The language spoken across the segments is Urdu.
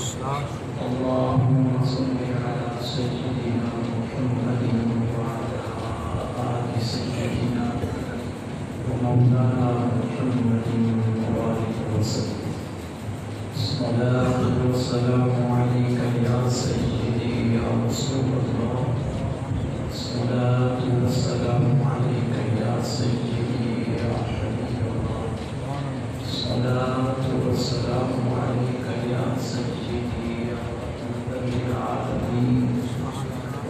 اللهم صل على سيدنا محمد وعلى آل سيدنا ومولانا محمد وآله وسلم. الصلاة والسلام عليك يا سيدي يا رسول الله. الصلاة والسلام عليك يا سيدي يا حبيب الله. الصلاة والسلام عليك يا سيدي يا رحمة للعالمين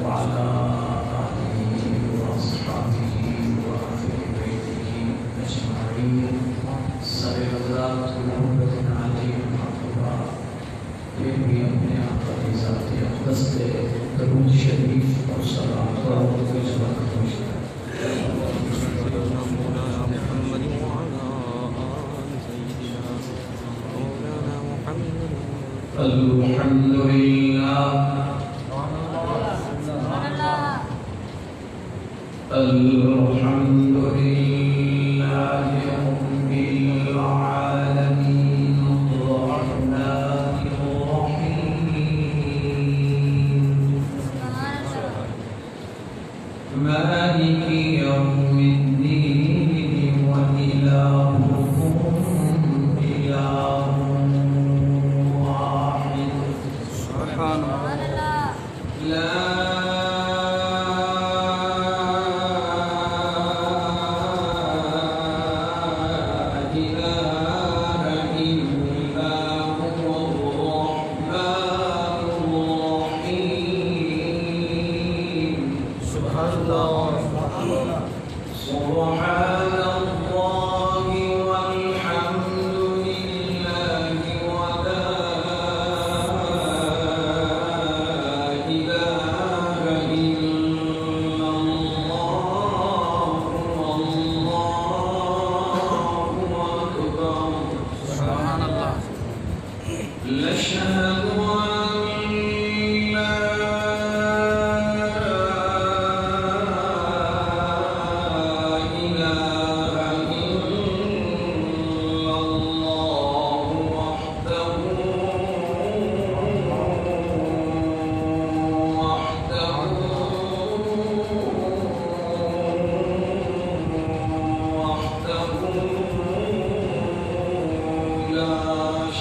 وعلى آله وأصحابه وأهل بيته أجمعين. سرورات محمد عليهم الصلاة. پھر بھی اپنے آقا کی ذات اقدس سے درود شریف اور صلوات اور اس وقت خوش ہے. الحمد لله الحمد لله رب العالمين الرحمن الرحيم مالك يوم الدين وإلهكم إله واحد سبحان الله لا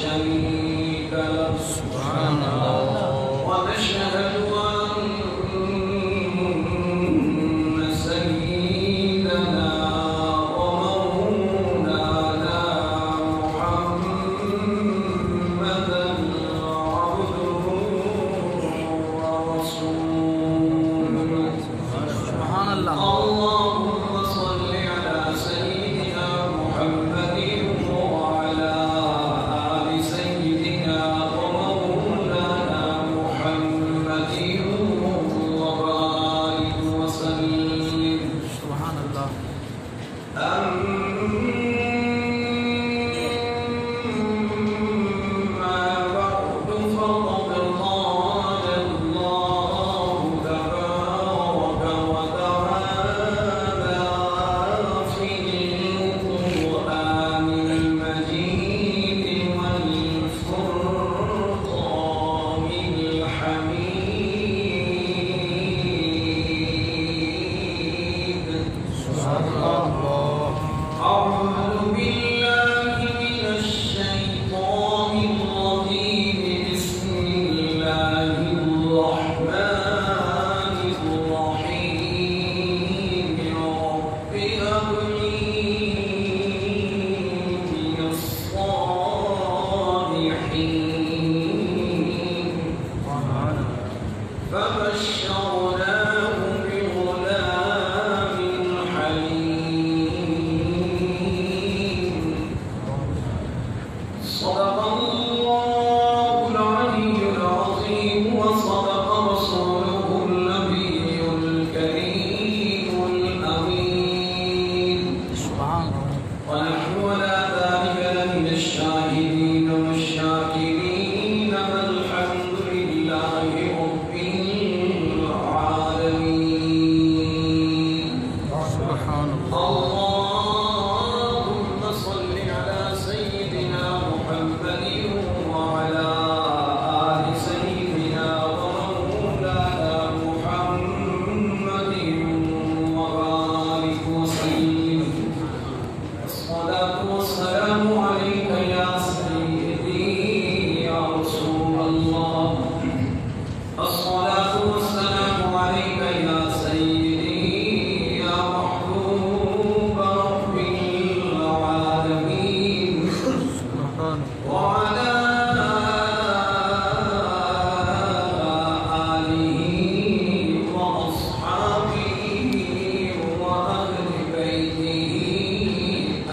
شريك له سبحان الله الصلاة والسلام عليك يا سيدي يا محبوب رب العالمين وعلى آله وأصحابه وأهل بيته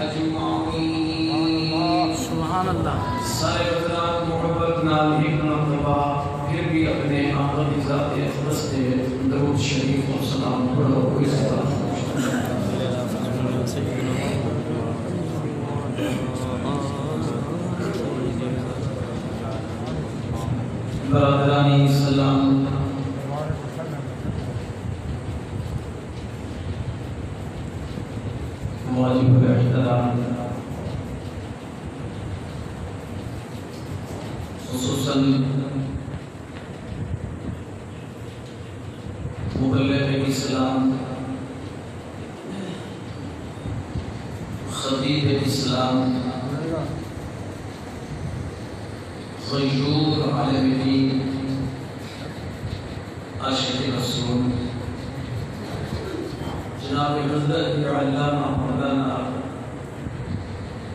أجمعين. سبحان اللہ. سارے حضرات محبت نال ایک مرتبہ پھر بھی اپنے آقا کی ذات اقدس سے درود شریف و سلام پڑھو. کوئی سلام برادرانی سلام. واجب الاحترام خصوصاً مبلغ اسلام خطیب اسلام غیور عالم دین عاشق رسول جناب حضرت علامہ مولانا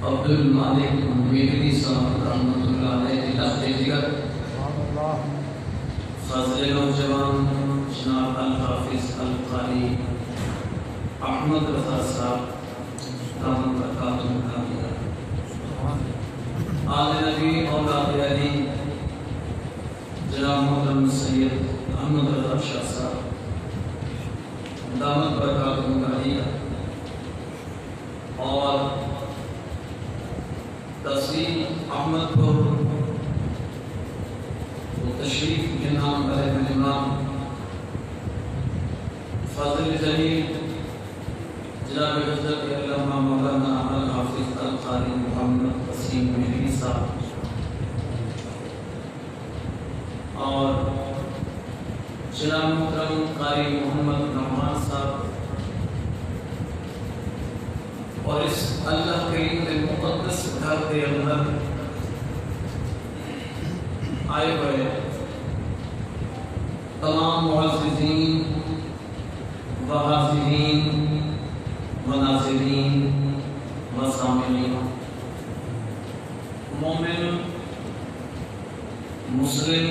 عبد المالک میری صاحب رحمۃ اللہ علیہ جگر فضل نوجوان جناب الحافظ القاری احمد رضا صاحب دامت برکاتہ آل نبی اولاد علی جناب محترم سید احمد رضا شاہ صاحب دامت برکاتہ اور تحصیل احمد پور تشریف کے نام علیہ الامام فاضل جلیل جناب حضرت علامہ مولانا الحافظ القاری محمد وسیم مہری صاحب اور جناب محترم قاری محمد نعمان صاحب اور اس اللہ کریم کے مقدس گھر کے اندر آئے ہوئے تمام معززین و حاضرین و ناظرین و سامعین مومن مسلم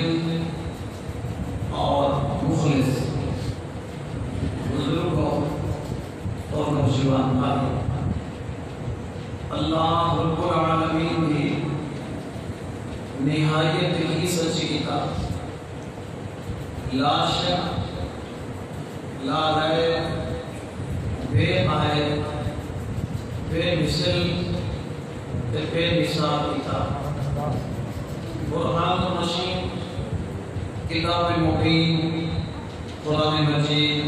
اور مخلص بزرگوں اور نوجوان بھائی، اللہ رب العالمین کی نہایت ہی سچی کتاب لا شک لا ریب بے آیت بے مثل بے مثال کتاب برہان المشین کتاب مبین قرآن مجید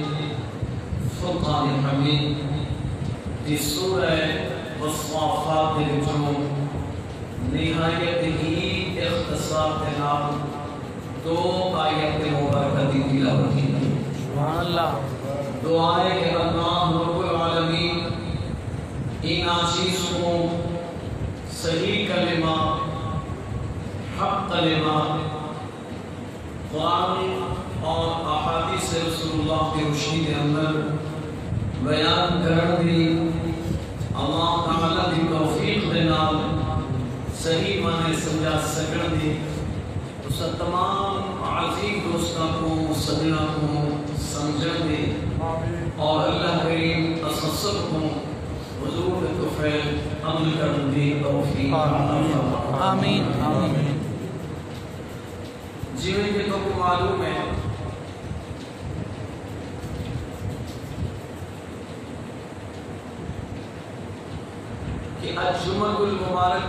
فرقان حمید دی سورہ والصافات کے وچوں نہایت ہی اختصار کے نام 2 آیت مبارکہ دی تلاوت کی. سبحان اللہ. دعائے کہ اللہ رب العالمین ان عزیز کو صحیح کلمہ حق کلمہ قرآن اور احادیث رسول اللہ کی روشنی کے اندر بیان کرن دی اللہ تعالیٰ دی توفیق دے نال صحیح معنی سمجھا سکن دی. اس تمام عزیز دوستوں کو سجنا کو سمجھن دی اور اللہ کریم اسسب کو حضور توفیق عمل کرن دی توفیق. آمین آمین. جیویں کہ تو کو معلوم ہے کہ الجمعہ المبارک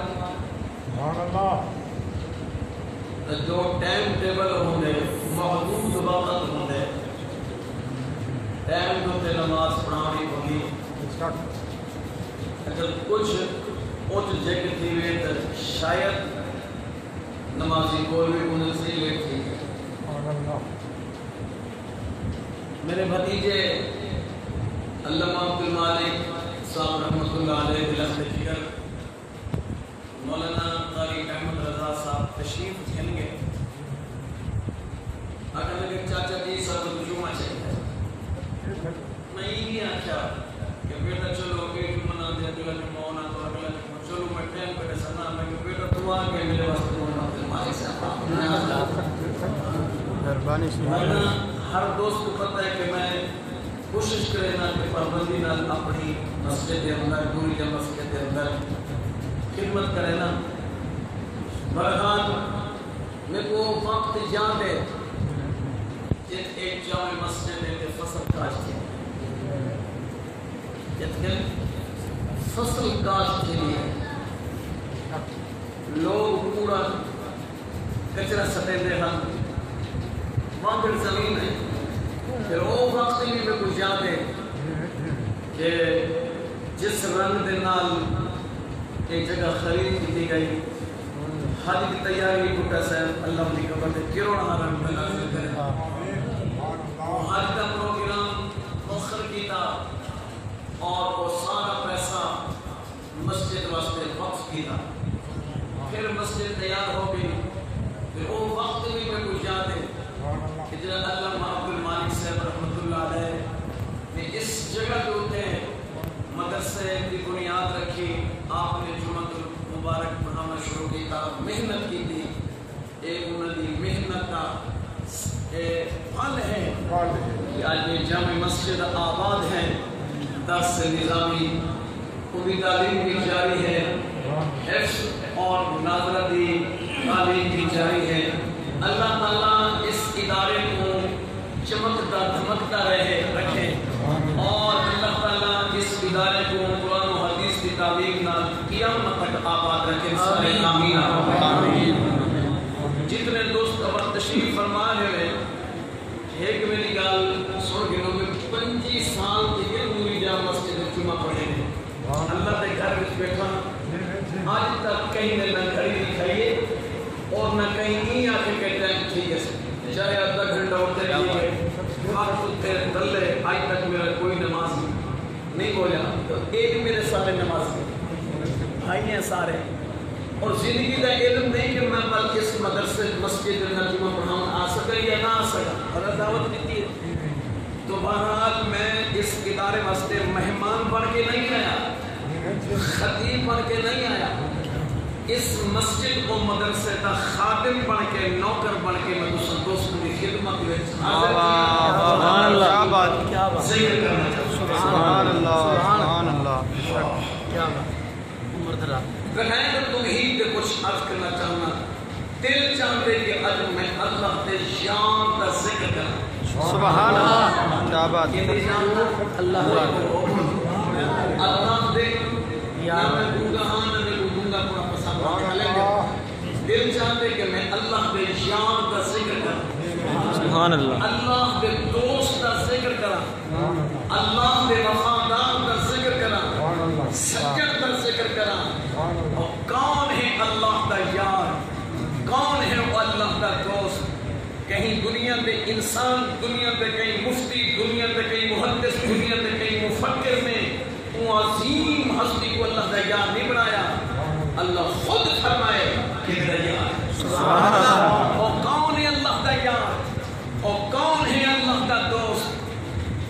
جو ٹائم ٹیبل ہوندے محدود وقت ہوندے ٹائم تو تے نماز پڑھانی ہوگی. اگر کچھ اٹھ جگہ تھی وے تو شاید نمازی کوئی بھی انہیں سے لیٹ تھی. میرے بھتیجے علامہ عبد المالک صاحب رحمۃ اللہ علیہ دلہ جگر مولانا قاری احمد رضا صاحب تشریف تھیں گے اگر لگے چاچا جی سب جمعہ چاہیے میں ہی آچھا کہ بیٹا چلو ایک منا دے اگلا جمعہ ہونا تو اگلا جمعہ چلو میں ٹیم پہ سنا میں کہ بیٹا تو آگے میرے واسطے ہونا دل مالک سے مہربانی سے ہر دوست کو پتہ ہے کہ میں کوشش کرے نا کہ پابندی نہ اپنی مسجد کے اندر پوری کے مسجد کے اندر خدمت کرے نا برحال میرے کو وقت یاد ہے جت ایک جامع مسجد ہے کہ فصل کاشت ہے جت کہ فصل کاشت کے لیے لوگ پورا کچرا سٹے دے ہم وہاں پھر زمین ہے پھر وہ وقت بھی میں کچھ یاد ہے کہ جس رنگ دے نال ایک جگہ خرید کی گئی حج کی تیاری بھٹا صاحب اللہ کی قبر دے کروڑا رنگ میں نازل کرے حج کا پروگرام مؤخر کیتا اور وہ سارا پیسہ مسجد واسطے وقف کیتا پھر مسجد تیار ہو گئی پھر وہ وقت بھی میں کچھ یاد ہے کہ جنہاں اللہ عبد المالک صاحب رحمت اللہ علیہ نے اس جگہ کے ہوتے مدرسے کی بنیاد رکھی آپ نے جمعہ مبارک پڑھانا شروع کیا محنت کی تھی ایک انہوں نے محنت کا پھل ہے کہ آج یہ جامع مسجد آباد ہے درس نظامی پوری تعلیم بھی جاری ہے حفظ اور مناظرہ بھی تعلیم بھی جاری ہے اللہ تعالیٰ اس ادارے کو چمکتا دھمکتا رکھے اور اللہ تعالیٰ اس ادارے کو قرآن و حدیث کی تعلیم نہ قیامت تک آباد رکھے آمین جتنے دوست اب تشریف فرما رہے ایک میری گال سن کے لوگ 25 سال کے نوری جامع مسجد جمعہ پڑھے ہیں اللہ کے گھر میں بیٹھا آج تک کہیں نے نہ گھڑی دکھائیے اور نہ کہیں نہیں آ کے کہتے ہیں ٹھیک ہے چاہے آدھا گھنٹہ ہوتے رہیے ہاتھ ستے دلے آج تک میرا کوئی نماز نہیں بولا تو ایک میرے سارے نماز بھائی ہیں سارے اور زندگی کا علم نہیں کہ میں بلکہ اس مدرسے مسجد جمعہ پڑھاؤں آ سکا یا نہ آ سکا اور دعوت دیتی ہے تو بہرحال میں اس ادارے واسطے مہمان بن کے نہیں آیا خطیب بن کے نہیں آیا اس مسجد و مدرسے کا خادم بن کے نوکر بن کے میں دوستوں کی خدمت میں سبحان اللہ کیا بات ذکر کرنا چاہتا ہوں سبحان اللہ کیا بات غیر توحید کے کچھ عرض کرنا چاہنا دل چاہتے کہ اج میں اللہ کے شان کا ذکر کروں سبحان اللہ کیا بات اللہ اللہ دے یا میں دونگا ہاں نہ میں دونگا پورا پسند دل چاہتے کہ میں اللہ کے شان کا ذکر کروں سبحان اللہ اللہ کے دوست کا ذکر کروں اللہ کے وفادار کا ذکر کروں سجن کا ذکر کروں اور کون ہے اللہ کا یار کون ہے وہ اللہ کا دوست کہیں دنیا پہ انسان دنیا پہ کہیں مفتی دنیا پہ کہیں محدث دنیا پہ کہیں مفکر نے وہ عظیم ہستی کو اللہ کا یار نہیں بنایا اللہ خود فرمائے کہ میرا یار اور کون ہے اللہ کا یار اور کون ہے اللہ کا دوست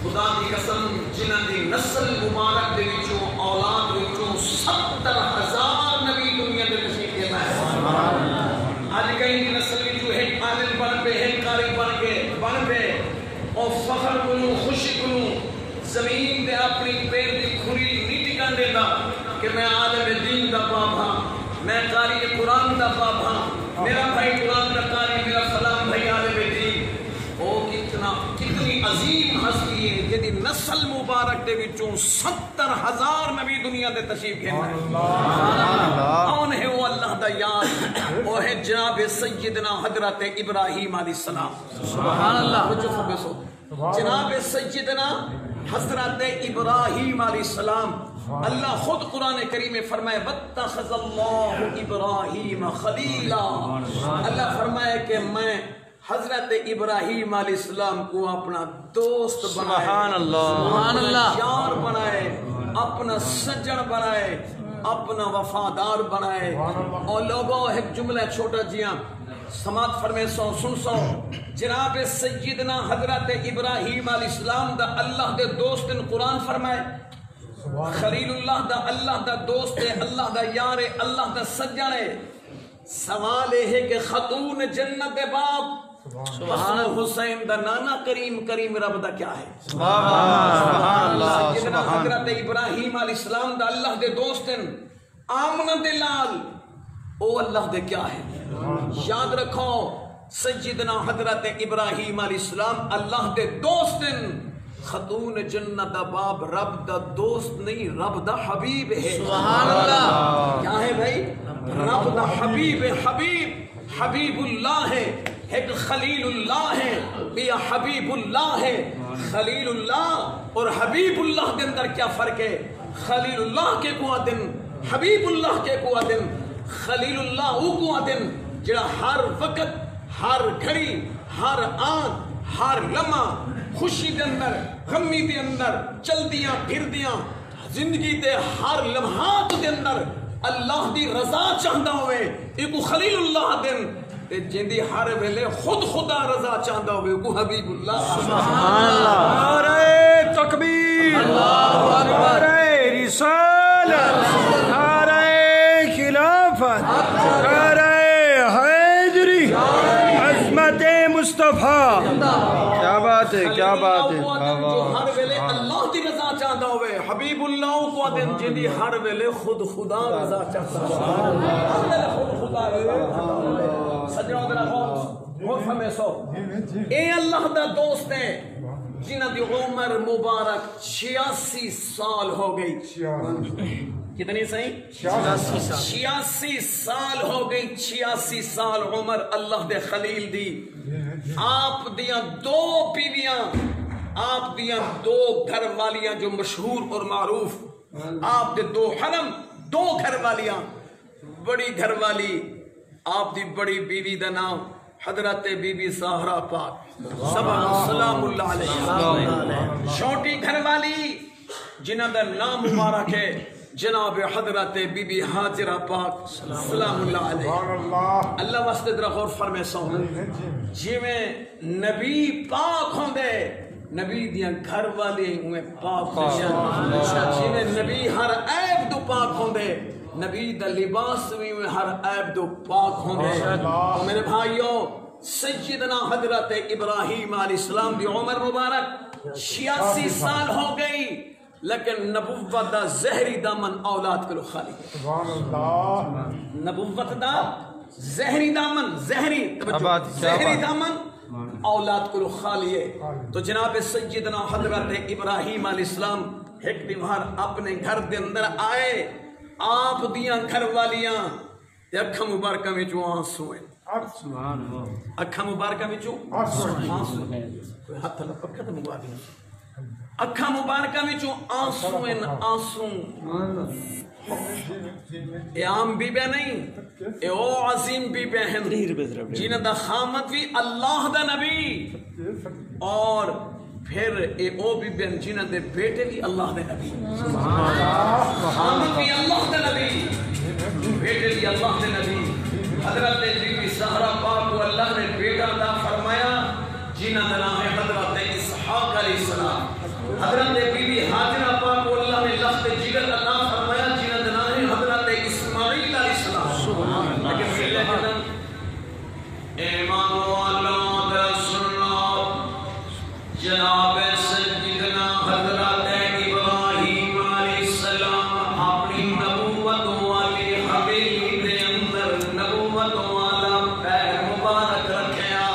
خدا کی قسم جنہاں دی نسل مبارک دے وچوں اولاد وچوں 70,000 نبی دنیا دے تشریف لے آئے آج کہیں دی نسل وچوں ایک عالم بن پہ ایک قاری بن پہ اور فخر کنوں خوشی کنوں زمین دے اپنی پیر دی کھری نہیں ٹکن دیتا کہ میں عالم دین دا باپ ہاں میں قاری قرآن دا باپ ہاں میرا بھائی قرآن دا قاری میرا سلام بھائی عالم دین وہ کتنی عظیم ہستی ہے جدی نسل مبارک دے وچوں 70,000 نبی دنیا دے تشریف لے آئے کون ہے وہ اللہ دا یار وہ ہے جناب سیدنا حضرت ابراہیم علیہ السلام سبحان اللہ جناب سیدنا حضرت ابراہیم علیہ السلام اللہ خود قرآن کریم میں فرمائے وَاتَّخَذَ اللَّهُ إِبْرَاهِيمَ خَلِيلًا اللہ فرمائے کہ میں حضرت ابراہیم علیہ السلام کو اپنا دوست بنائے سبحان اللہ یار بنائے اپنا سجن بنائے اپنا وفادار بنائے اور لوگوں ایک جملہ چھوٹا جیاں سماعت فرمے سو سن سو جناب سیدنا حضرت ابراہیم علیہ السلام دا اللہ دے دوست قرآن فرمائے خلیل اللہ دا اللہ دا دوست ہے اللہ دا یار ہے اللہ دا سجن ہے سوال ہے کہ خاتون جنت باب سبحان حسین دا نانا کریم کریم رب دا کیا ہے سبحان اللہ سیدنا سبحان حضرت ابراہیم علیہ السلام دا اللہ دے دوست ہیں آمنہ دے لال او اللہ دے کیا ہے یاد رکھو سیدنا حضرت ابراہیم علیہ السلام اللہ دے دوست ہیں خاتون جنت دا باب رب دا دوست نہیں رب دا حبیب ہے سبحان اللہ کیا ہے بھائی رب دا حبیب ہے حبیب اللہ ہے ایک خلیل اللہ ہے یا حبیب اللہ ہے خلیل اللہ اور حبیب اللہ کے اندر کیا فرق ہے خلیل اللہ کے کو آدم حبیب اللہ کے کو آدم خلیل اللہ او کو آدم جڑا ہر وقت ہر گھڑی ہر آن ہر لمحہ خوشی دے اندر غمی دے اندر چل دیاں پھر دیاں زندگی دے ہر لمحات دے اندر اللہ دی رضا چاہتا ہوئے ایک خلیل اللہ دن تے جندی ہر ویلے خود خدا رضا چاہتا ہوئے ایک حبیب اللہ سبحان اللہ نعرہ تکبیر نعرہ رسالت نعرہ خلافت نعرہ حیدری عظمت مصطفیٰ کیا بات ہے کیا بات ہے جو ہر ویلے اللہ دی رضا چاہتا ہوئے حبیب اللہ کو دن جندی ہر ویلے خود خدا رضا چاہتا ہوئے خود خدا رضا سجنوں درہ غور فرمے سو اے اللہ دا دوست ہے جنہ دی عمر مبارک 86 سال ہو گئی کتنی صحیح 86 سال ہو گئی 86 سال عمر اللہ دے خلیل دی آپ دیاں دو بیویاں آپ دیاں دو گھر والیاں جو مشہور اور معروف آپ دے دو حرم دو گھر والیاں بڑی گھر والی آپ دی بڑی بیوی دا نام حضرت بی بی زہرا پاک سلام اللہ علیہ چھوٹی گھر والی جنہ دا نام مبارک ہے جناب حضرت بی بی حاجرہ پاک سلام اللہ علیہ اللہ واسطے درہ غور فرمے سو جی میں نبی پاک ہوں دے نبی دیاں گھر والے ہوئے پاک جی میں نبی ہر عیب دو پاک ہوں دے نبی دا لباس بھی ہوئے ہر عیب دو پاک ہوں دے تو میرے بھائیوں سیدنا حضرت ابراہیم علیہ السلام دی عمر مبارک 86 سال ہو گئی لیکن نبوت دا زہری دامن اولاد کلو خالی سبحان اللہ نبوت دا زہری دامن زہری دامن اولاد کلو خالی ہے تو جناب سیدنا حضرت ابراہیم علیہ السلام ایک دیوار اپنے گھر دے اندر آئے آپ دیاں گھر والیاں اکھا مبارکہ میں جو آنسو ہیں اکھا مبارکہ میں جو آنسو ہیں کوئی ہاتھ اللہ پکا تو مبارکہ نہیں اکھا مبارکہ میں جو آنسو ہیں آنسو اے عام بی بے نہیں اے او عظیم بی بے ہیں جنہ دا خامت بھی اللہ دا نبی اور پھر اے او بی بے جنہ دے بیٹے بھی اللہ دے نبی خامت بھی اللہ دے نبی بیٹے بھی اللہ دے نبی حضرت بی بی زہرا پاک کو اللہ نے بیٹا دا فرمایا جنہ دا نام ہے حضرت اسحاق علیہ السلام حضرت بی بی حاجرہ پاک کو اللہ نے لفظ جگر عطا فرمایا جنہ دا نام ہے حضرت اسماعیل علیہ السلام لیکن پھر لیکن ایمان والا دا سننا جناب سیدنا حضرت ابراہیم علیہ السلام اپنی نبوت والی حویلی دے اندر نبوت والا پیر مبارک رکھیا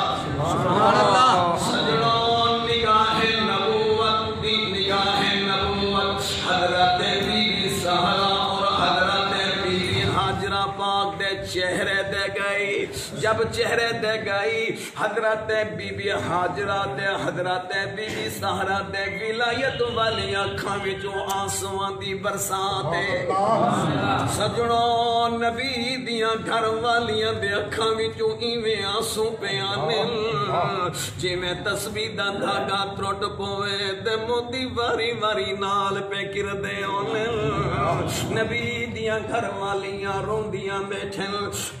سبحان اللہ سجنوں نگاہ نبوت دی نگاہ نبوت حضرت بی بی زہرا اور حضرت بی بی حاجرہ پاک دے چہرے دے گئی جب چہرے دے گئی حضرت بی بی حاجرہ دے حضرت بی بی زہرا دے ولایت والی اکھاں وچوں آنسواں دی برسات ہے سجنوں نبی دیاں گھر والیاں دے اکھاں وچوں ایویں آنسو پیانے جویں تسبیح دا دھاگا ٹرٹ پوے تے موتی واری واری نال پہ گردے اونے نبی دیاں گھر والیاں روندیاں بیٹھن.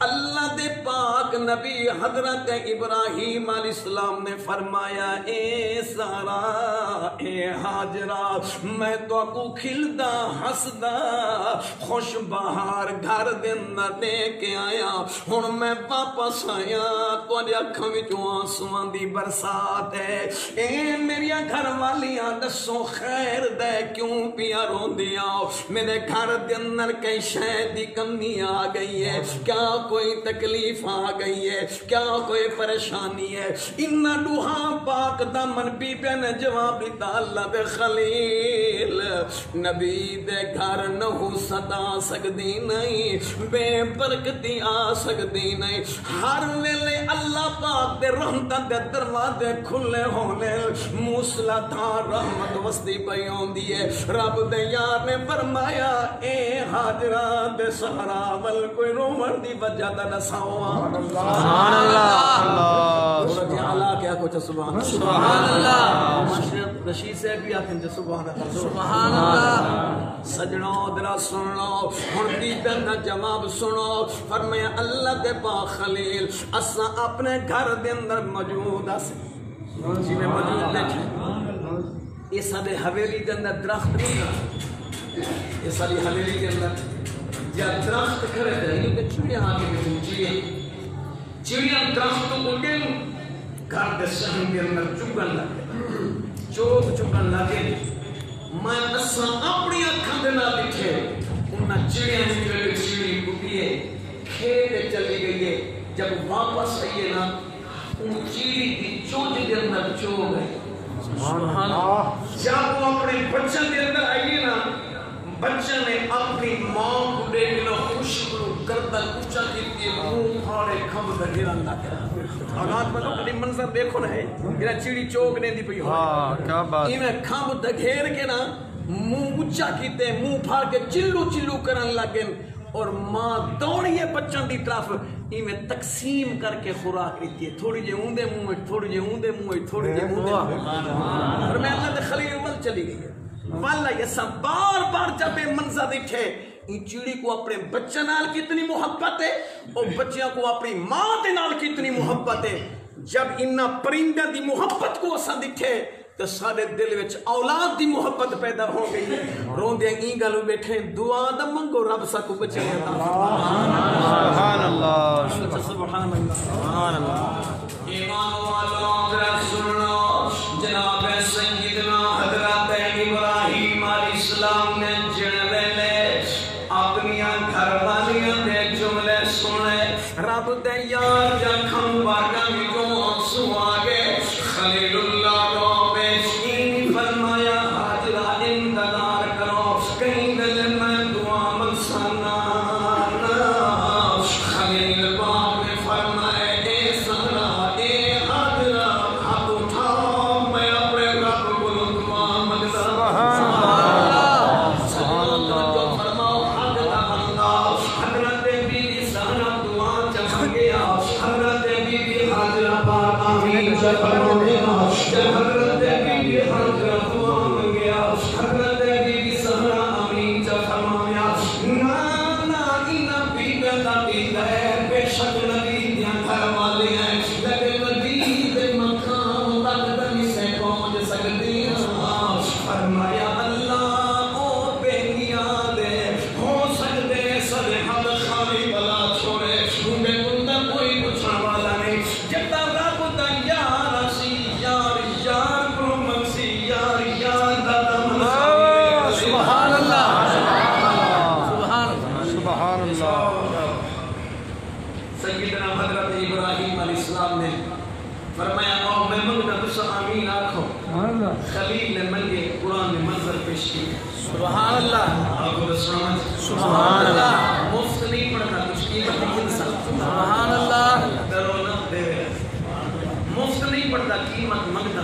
اللہ دے پاک نبی حضرت ابراہیم علیہ السلام نے فرمایا اے سارا اے ہاجرہ میں تو کو کھلدا ہسدا خوش بہار گھر دے اندر دے کے آیا ہن میں واپس آیا تواڈے اکھاں وچوں آنسواں دی برسات ہے. اے میریاں گھر والیاں دسو خیر دے کیوں پیا روندیاں میرے گھر دے اندر کئی شے دی کمی آ گئی ہے کیا کوئی تکلیف آ گئی ہے کیا کوئی پریشانی ہے. ان دوہا پاک دامن بی بی نے جواب دیتا اللہ دے خلیل نبی دے گھر نہ صدا سکدی نہیں بے برکتی آ سکدی نہیں. ہر ویلے اللہ پاک دے رحمت دے دروازے کھلے ہونے موسلا دھار رحمت وسطی پئی ہوندی ہے. رب دے یار نے فرمایا اے ہاجرہ دے سہارا ول کوئی رومن دی وجہ دا دساؤ. سبحان اللہ. اللہ کیا کچھ سبحان اللہ. مشرق رشید سے بھی آتے ہیں سبحان اللہ. سبحان اللہ. سجنوں درا سن لو ہن دی دا جواب سنو. فرمایا اللہ دے پاک خلیل اساں اپنے گھر دے اندر موجود اس جی میں موجود بیٹھے اس دے حویلی دے اندر درخت نہیں اس والی حویلی دے اندر یا درخت کھڑے تھے یہ چڑیا آ کے چڑیا درخت کو اڑن گھر دے شہن دے اندر چگن لگے چوک چگن لگے. میں اساں اپنی اکھاں دے نال دیکھے انہاں چڑیاں دی چڑی ٹوٹیے کھیت چلی گئی ہے. جب واپس آئیے نا ان چیڑی دی چونچ دے اندر چو گئی. سبحان اللہ. جب وہ اپنے بچوں دے اندر آئیے نا بچہ نے اپنی ماں کو دیکھ لو خوشبو کرتا اونچا کیتی منہ پھاڑے کھمب دا گران لگا. آغاز بنو کبھی منظر دیکھو نا ہے میرا چیڑی چوک نے دی پئی ہو. کیا بات. ایویں کھمب دا گھیر کے نا منہ اونچا کیتے منہ پھاڑ کے چلو چلو کرن لگے اور ماں دوڑیے بچوں دی طرف ایویں تقسیم کر کے خوراک دیتی ہے. تھوڑی جے اوندے منہ وچ تھوڑی جے اوندے منہ وچ تھوڑی جے اوندے اور میں اللہ دے خلیل ول چلی گئی ہے. والا یہ سب بار بار جب یہ منظر دیکھے ان چیڑی کو اپنے بچے نال کتنی محبت ہے اور بچیاں کو اپنی ماں دے نال کتنی محبت ہے. جب انہاں پرندہ دی محبت کو اساں دیکھے تو سارے دل وچ اولاد دی محبت پیدا ہو گئی. روندے این گل بیٹھے دعا دا منگو رب سکو بچے عطا سبحان اللہ. سبحان اللہ. سبحان اللہ. ایمان والوں سنو جناب سیدنا حضرت ابراہیم علیہ السلام نے جن ویلے اپنی گھر والیاں دے جملے سنے رب دے یار جکھم باغاں وچوں آنسو آ گئے. خلیل اللہ رو بیشی فرمایا حاجرہ انتظار کرو کہیں دل میں دعا منسانا. خلیل باغ نے فرمایا اے سہرا اے حاجرہ ہاتھ اٹھاؤ میں اپنے رب کو دعا منگتا. سبحان اللہ. فرماؤ حضرت بی بی سہرا دعا چڑھ گیا. حضرت بی بی حاجرہ پاک آمین فرما گیا. حضرت بی بی حاجرہ دعا مانگ گیا. حضرت بی بی سہرا آمین فرمایا. نا اینا بی بیتا پیتا ہے بے شک نبی دیاں گھر والے ہیں لیکن نبی دے مقام تک دنی سے پہنچ سکتی ہیں. فرمایا اللہ او بینیاں دے ہو سکتے سر حد خالی بلا چھوڑے انہیں کندہ کوئی پوچھا والا نہیں. جتا رب دا یار اسی یار یار کو منسی یار یار دا منسی. سبحان اللہ. سبحان اللہ. سبحان اللہ. سیدنا حضرت ابراہیم علیہ السلام نے فرمایا او میں منگتا تسا آمین آکھو. خلیل نے منگے قرآن نے منظر پیش کی. سبحان اللہ. آپ کو سنانا سبحان اللہ. مفت نہیں پڑھتا کچھ قیمت نہیں انسان. سبحان اللہ. درو نہ دے مفت نہیں پڑھتا قیمت منگتا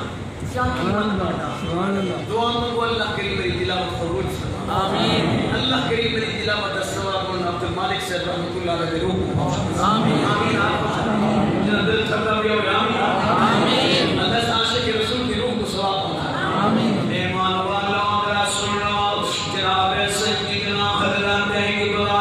کیا قیمت پڑھتا. دعا منگو اللہ کریم میری تلاوت قبول فرما. آمین. اللہ کریم میری تلاوت الثواب عبد المالک سے رحمۃ اللہ علیہ روح. آمین. آمین. آپ جنہ دل تھکا بھی ہو آمین. آمین. اللہ عاشق رسول کی روح کو ثواب ہونا. آمین. ایمان والوں ذرا سن لو جناب سیدنا حضرت ابراہیم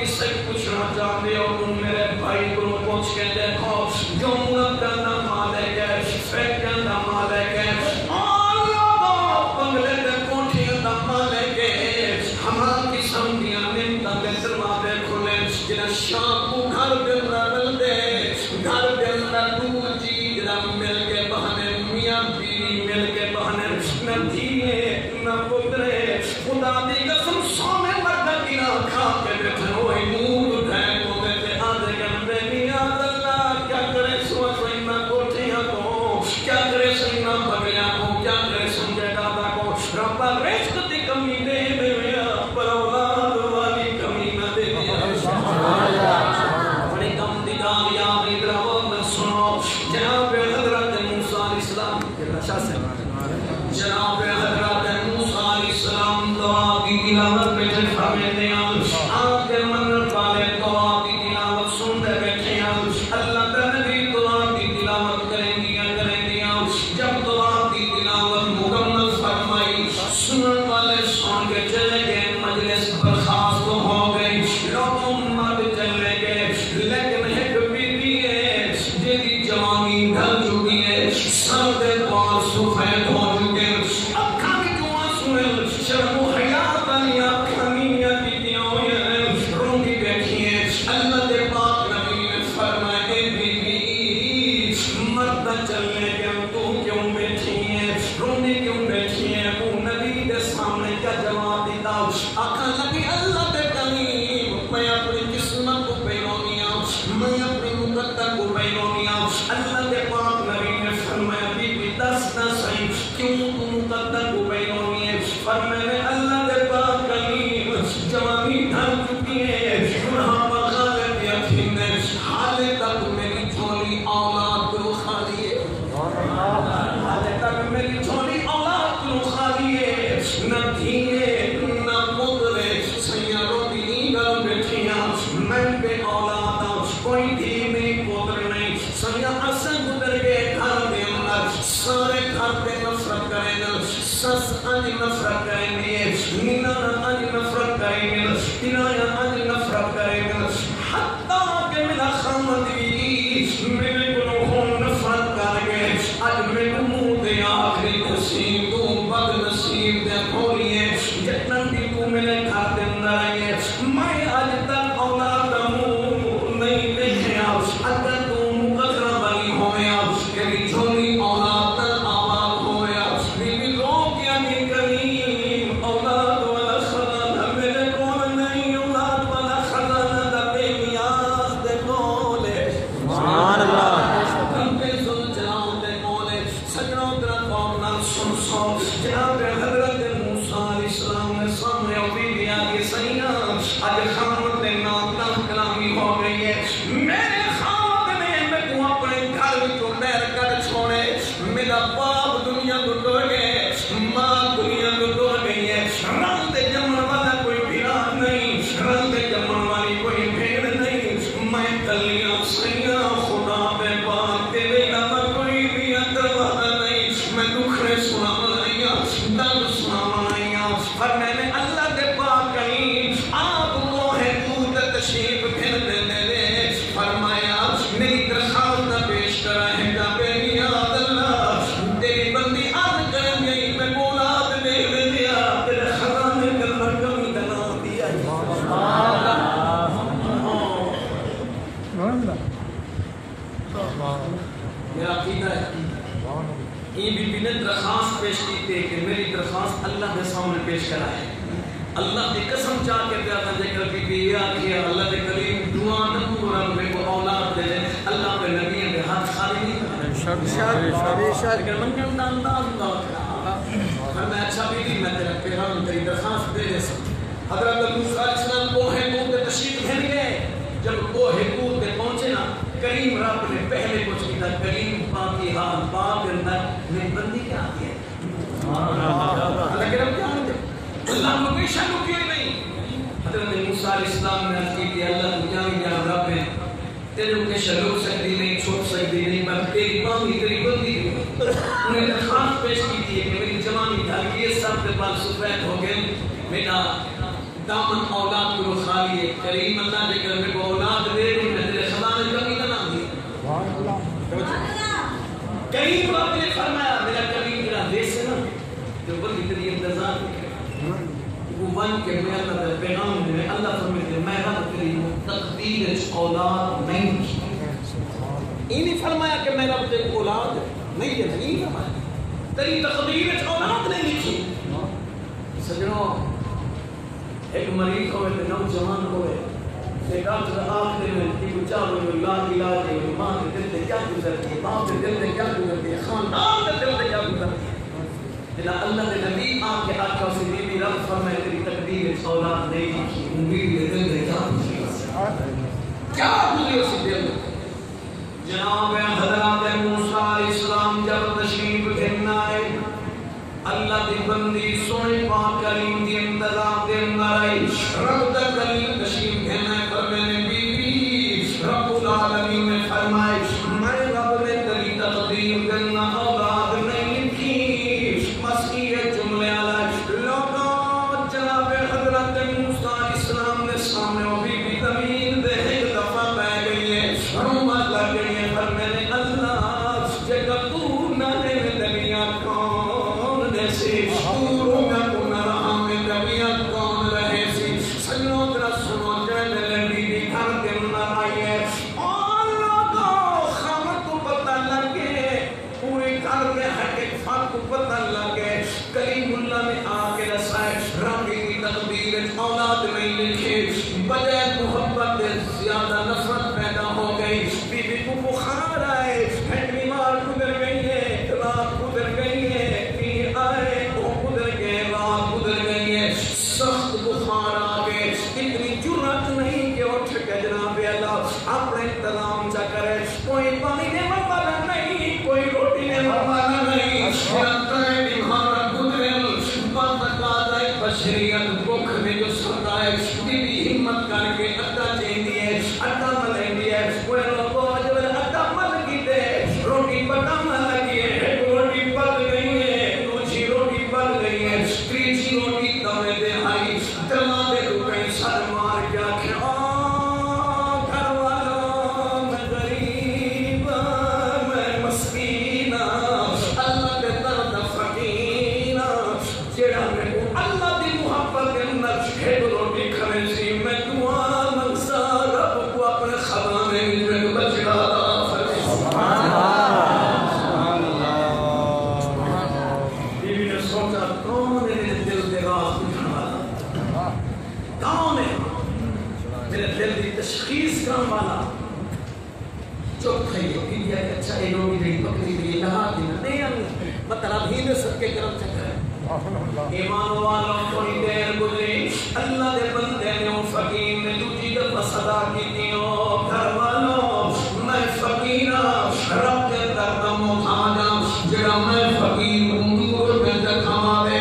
بھی سچ پوچھنا چاہتے ہو تم میرے بھائی کو پوچھ کے دیکھو جو مرد کا مالک ہے فیکٹر کا مالک ہے بنگلے کے کوٹھیاں کا مالک ہے ہمارا قسم دیا نمتا کے دروازے کھلے جنہیں شام کو گھر کے اندر دے گھر کے اندر دو چیز مل کے بہنے میاں بیوی مل کے بہنے نہ دھیے نہ پترے خدا دی قسم سونے مرد کی نہ کھا کے بیٹھے ہوئے نور اٹھائے کو دیتے آدھے گھنٹے میاں اللہ کیا کرے سوا سوئنہ کوٹھیاں کو کیا کرے سوئنہ بگلیاں کو کیا کرے سمجھے دادا کو ربا رزق دی کمی دے دے میاں پر اولاد والی کمی نہ دے بڑی کم دی کامیاب ادراو سنو جناب حضرت موسیٰ علیہ السلام جناب حضرت موسیٰ علیہ السلام دعا کی تلاوت بیٹھے فرماتے ہیں آپ کے منت والے دعا کی تلاوت سنتے بیٹھے ہیں اللہ تعالی دعا کی تلاوت کریں گیا جب دعا کی تلاوت مکمل فرمائی سنن والے سن کے چلے گئے مجلس برخاست ہو گئی لوگ مر چلے گئے لیکن ایک بیوی ہے جیدی جوانی ڈھل چکی ہے سر دے بال سفید ہو چکے اکھاں بھی جو آنسو شرم و حیات والی آنکھاں نیاں کیتیاں ہوئی ہیں روندی بیٹھی ہیں اللہ دے پاک نبی نے فرمایا اے بیوی مرد چلنے کے تو کیوں بیٹھی ہیں روندی کیوں بیٹھی ہیں وہ نبی دے سامنے کیا جواب دیتا آقا نبی اللہ دے کریم میں اپنی قسمت کو پہنونیا میں اپنی مقدر کو پہنونیا اللہ دے پاک نبی نے فرمایا بی بی دس نہ صحیح کیوں تو مقدر کو پہنونی ہے فرمایا اللہ دے پاک کریم جوانی ڈھل چکی ہے بڑھاپا غالب یقین ہے حال تک میری جھولی اولاد کو خالی ہے حال تک میری جھولی اولاد کو خالی ہے نہ دھیے نہ پترے سیاروں دی نیگل بیٹھیاں میں بے اولاد کوئی دھی نہیں پتر نہیں سیاں اسے گزر گئے گھر دے اندر سارے گھر پہ نفرت کریں گے سس انج نفرت کریں گے نینا انج نفرت کریں گے تنایا انج نفرت کریں گے حتیٰ کہ میرا خامدی میرے گناہوں نفرت کر گئے اج میں منہ دے آخری نصیب تو بد نصیب دے کھولیے جتنا بھی تو میرے گھر دے اندر آئیے میں اج تک اولاد منہ نہیں دیکھیا اگر تو مقدرہ والی ہویا تیری جھولی اولاد تک آباد ہویا بیوی رو کیا نہیں کریم اولاد والا خزانہ میرے کول نہیں اولاد والا خزانہ دا بے نیاز دے کولے سبحان اللہ جناب حضرت موسیٰ علیہ السلام نے سامنے ہوئی دیا کہ سیاں آج خامد نے نام کلامی ہو گئی ہے میرے خامد نے میں کو اپنے گھر کو بیر کر چھوڑے میرا باپ دنیا کو ٹوڑ گئے ماں دنیا کو ٹوڑ گئی ہے رنگ دے جمن والا کوئی بھیڑا نہیں رنگ دے جمن والی کوئی بھیڑ نہیں میں کلیاں سیاں خدا بے پاک تیرے علاوہ کوئی بھی اندر والا نہیں میں دکھڑے سنا دل سنایا اور میں نے اللہ کے پاک کریم آپ کو ہے دودھ تشریف پھر دے فرمایا میری درخواست پیش کرا ہے جا بے نیاز اللہ تیری بندی عرض کر گئی میں اولاد دے دیا تیرے خزانے کے اندر کمی بنا دیا میرا عقیدہ ہے یہ بی نے درخواست پیش کی تھی کہ میری درخواست اللہ کے سامنے پیش کرا ہے اللہ کی قسم چاہ کے پیاتا جے کر بی یہ آکھیا اللہ کے کریم دعا نبو رب میں کو اولاد دے دے اللہ پہ نبی کے ہاتھ خالی نہیں کرنا لیکن من کے انداز اور میں اچھا بھی نہیں میں تیرا پیغام تیری درخواست دے دے سکتا حضرت موسیٰ علیہ السلام کو ہے دور کے تشریف بھیج گئے جب وہ حکومت پہ پہنچے نا کریم رب نے پہلے کچھ کیا کریم پاکی حال پاک اندر میں بندی کیا آتی ہے اللہ کے رب کیا آتے اللہ کو کوئی شک کیوں نہیں حضرت موسیٰ علیہ السلام نے عرض کی کہ اللہ تو جانی جان رب ہے تیرے کے شلوک سکتی نہیں چھوٹ سکتی نہیں بس تیری پاکی تیری بندی انہیں درخواست پیش کی تھی کہ میری جوانی ڈھل گئی سب کے پاس سفید ہو گئے میرا دامن اولاد کو خالی ہے کریم اللہ نے کر میں کو اولاد دے دی میں تیرے خزانے کمی نہ دی کریم رب نے فرمایا میرا کریم میرا دیس ہے نا جو بندی تیری انتظار کرے وہ بن کے میں اللہ کا پیغام میں اللہ فرماتے میں رب تیری تقدیر اولاد نہیں کی نہیں فرمایا کہ میں رب تیری اولاد نہیں ہے نہیں فرمایا تیری تقدیر اولاد نہیں لکھی سجنوں ایک مریض ہوئے تو نوجوان ہوئے ایک ڈاکٹر آخر میں کہ بچا ہوئے لا علاج ہے ماں کے دل سے کیا گزرتی ہے باپ کے دل سے کیا گزرتی ہے خاندان کے دل سے کیا گزرتی ہے لیکن اللہ کے نبی آ کے آقا سے بیوی رب فرمائے تیری تقدیر اولاد نہیں لکھی امید کے دل سے کیا گزری کیا گزری اسی دل میں جناب حضرات موسیٰ علیہ السلام جب تشریف گھرنا ہے اللہ دی بندی سونے پاک کریم دی انتظام دے اندر رب دا کریم تشریف گھرنا ہے پر میں نے بیوی رب العالمین نے فرمائے میں رب نے تری تقدیر کرنا اولاد نہیں لکھی مسیح جملے علیہ لوگوں جناب حضرت موسیٰ علیہ السلام نے سامنے وہ بیوی زمین دے ایک دفعہ بہ گئی ہے رومت لگ گئی ہے پر میں نے اللہ جگہ تو نہ دے میں دنیا کون دے سے شوروں میں تو نہ رہا میں دنیا کون رہے سی سنوں ترہ سنوں جنہ لگی دی گھر کے اندر آئی ہے اور لوگوں خامر کو پتہ لگے پوری گھر کے حقیق فات کو پتہ لگے کریم اللہ نے آگے رسائے ربی کی تقدیر اولاد نہیں لکھے بجائے محبت زیادہ نفرت پیدا ہو گئی بی بی کو بخار آئے ہیڈ بیمار گزر گئی ہے رات گزر گئی ہے پیر آئے وہ گزر گئے رات گزر گئی ہے سخت بخار آگئے اتنی جرات نہیں کہ اٹھ کے جناب اللہ اپنے انتظام چا کرے کوئی پانی نے موالا نہیں کوئی روٹی نے موالا نہیں شرطائے بیمار گزرے بندقادہ بشریت بکھ میں جو سردا ہے بی بی ہمت کر کے اٹھا چین دیئے اٹھا ملیں دیئے وہ لوگوں جو اٹھا مل کی دے روٹی پٹا مل گئے روٹی پل گئی ہے دوسری روٹی پل گئی ہے تیسری روٹی دمے دے آئی دلا دے رو کہیں سر مار کیا کہ گھر والوں میں غریب میں مسکین اللہ کے درد فقیر جیڑا میں اللہ دی محبت کے اندر ایک روٹی کھنے سی میں دعا منسا رب کو اپنے خزانے میں بچڑا سبحان اللہ بیوی نے سوچا کون ہے میرے دل دے راز پوچھنے والا کون ہے میرے دل دی تشخیص کرنے والا چپ کھائیے بیوی ہے اچھا یہ روٹی نہیں پکڑی بھی لہا دینا نہیں مطلب ہی نے سب کے کرم چکر ہے ایمان والوں تھوڑی دیر گزری اللہ دے بندے نے او فقیر نے دوجی دفعہ صدا کی دیو گھر والوں میں فقیرہ رب کے درد محتاجا جڑا میں فقیر دور میں دکھا دے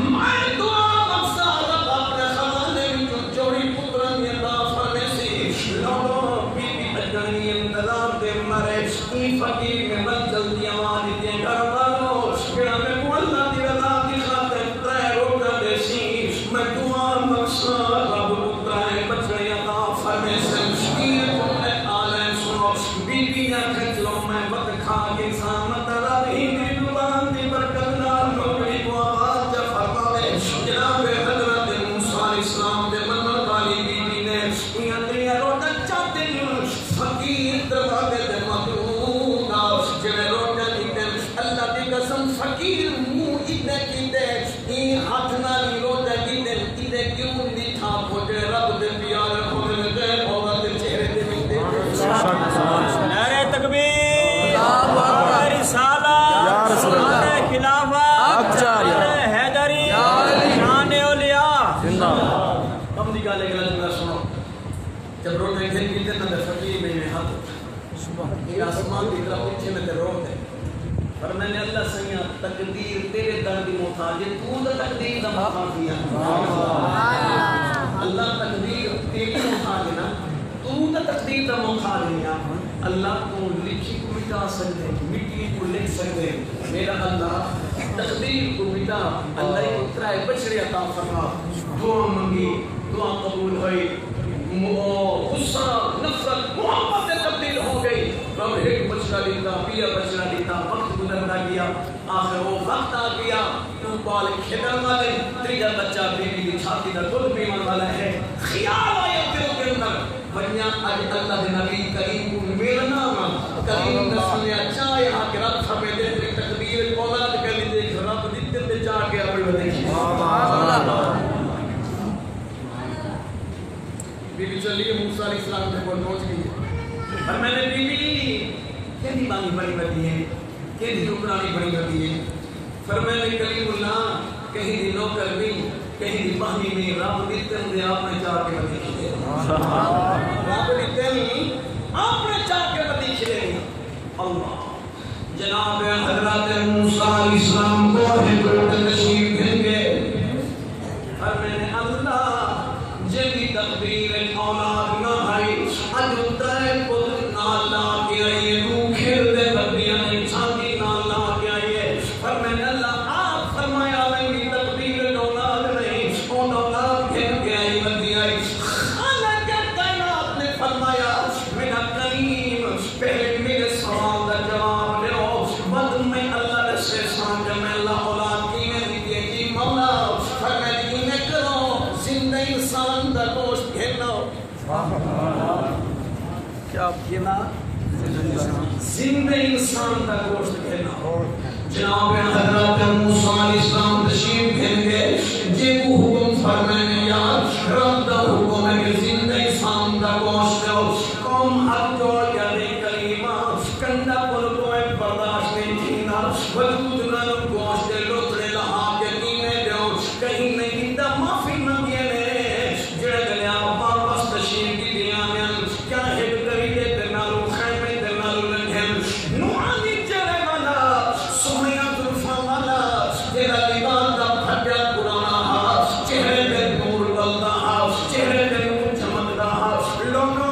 میں دعا مقصد اپنے خزانے میں چوری پترن یہ دافرنے سی لوگوں بی بی اجنی انتظار دے مرے ای فقیر میں بند جلدی آوازی دے گھر والوں جڑا میں کو اللہ دی رضا میں دعا مقصد رب پترائے بچڑے عطا فرمے سے یہ جملے آلے سنو بی بی نہ کھچ لو میں وقت کھا کے سامت ربی دی دبان دی برکت نال نوکری کو آواز جا فرماوے جناب حضرت موسیٰ علیہ السلام دے منت والی بی بی نے یہ دنیا روٹا چاہتے فقیر دروازے دے مدعونا جنہیں روٹا دیتے اللہ دی قسم فقیر منہ اتنے کیتے یہ ہاتھ نالی روٹا دیتے کیوں نہیں تھا پھوٹے رب دے پیار کھولے دے ہوگا دے چہرے دے ملتے نعرہ تکبیر نعرہ رسالہ نعرہ خلافت نعرہ حیدری شان اولیاء کم دی گالے گلا جملہ سنو جب روٹے گھر پیتے نا دے فقیر میں ہاتھ اٹھا یہ آسمان کی طرف پیچھے میں تے روٹ ہے پر میں نے اللہ سنیا تقدیر تیرے درد محتاج ہے تو دا تقدیر دا محتاج دیا اللہ تقدیر تیرے محتاج ہے نا تو دا تقدیر دا محتاج دیا اللہ تو لکھی کو مٹا سکتے مٹی کو لکھ سکتے میرا اللہ تقدیر کو مٹا اللہ کو ترائے بچڑے عطا فرما دعا منگی دعا قبول ہوئی غصہ نفرت محبت سے تبدیل ہو گئی رب ایک بچہ لیتا پیا بچہ لیتا وقت گزرتا گیا آخر وہ وقت آ گیا تو بال کھیلنے والے تیجا بچہ بیوی کی چھاتی کا دودھ پینے والا ہے خیال آیا دل کے اندر بنیا آج اللہ دے نبی کریم کو میرا نام کریم نسل نے چاہے آکے رب سمیں دے ایک تقدیر اولاد کر لی دیکھ رب دیتے تے چاہ کے اپنی بدیکھی بی بی چلیے موسیٰ علیہ السلام نے بول پہنچ گئی اور میں نے بی بی کہنی بانی بڑی بدی ہے کہنی حکرانی بڑی بدی ہے فرمائے کلیم اللہ کہیں دی نوکر نہیں کہیں دی بانی میں رب دیتن دے آپ نے چاہ کے بدی کھلے رب دیتن آپ نے چاہ کے بدی کھلے اللہ جناب حضرت موسیٰ علیہ السلام کو حضرت تشریف دیں گے اور میں نے اللہ جنی تقدیر اولاد نہ آئی اجتائے پتر نالا کے آئیے روح کھیل دے بدیاں چھاتی نالا کے آئیے اور میں نے اللہ آپ فرمایا میری تقدیر اولاد نہیں اون اولاد کھیل کے آئی بدی آئی خالق کائنات نے فرمایا میرا کریم پہلے میرے سوال کا جواب لو بد میں اللہ سے سانجا میں اللہ اولاد کی میں دیتے کی مولا اور میں کی میں کرو زندہ انسان دا گوشت کھیلنا کیا کھیلنا زندہ انسان دا گوشت کھیلنا جناب حضرت موسیٰ علیہ السلام تشریف دیں گے جے کو حکم فرمائنے یاد رب دا حکم ہے کہ زندہ انسان دا گوشت ہے قوم حق جوڑ کیا دے کلیمہ کندہ پر کوئی برداشت نہیں تھینا وجود نہ گوشت لوترے لہا کے دینے دیو کہیں نہیں دا معافی منگیے نے جڑے گلیا واپس تشریف کی دیانے کیا ہیڈ کریے تنالو خیمے تنالو لنگھن نوانی چرے والا سمیہ درفا والا جیرا لیبان دا پھٹیا قرآن چہرے پہ نور بلدہ چہرے پہ نور چمکدہ لوگوں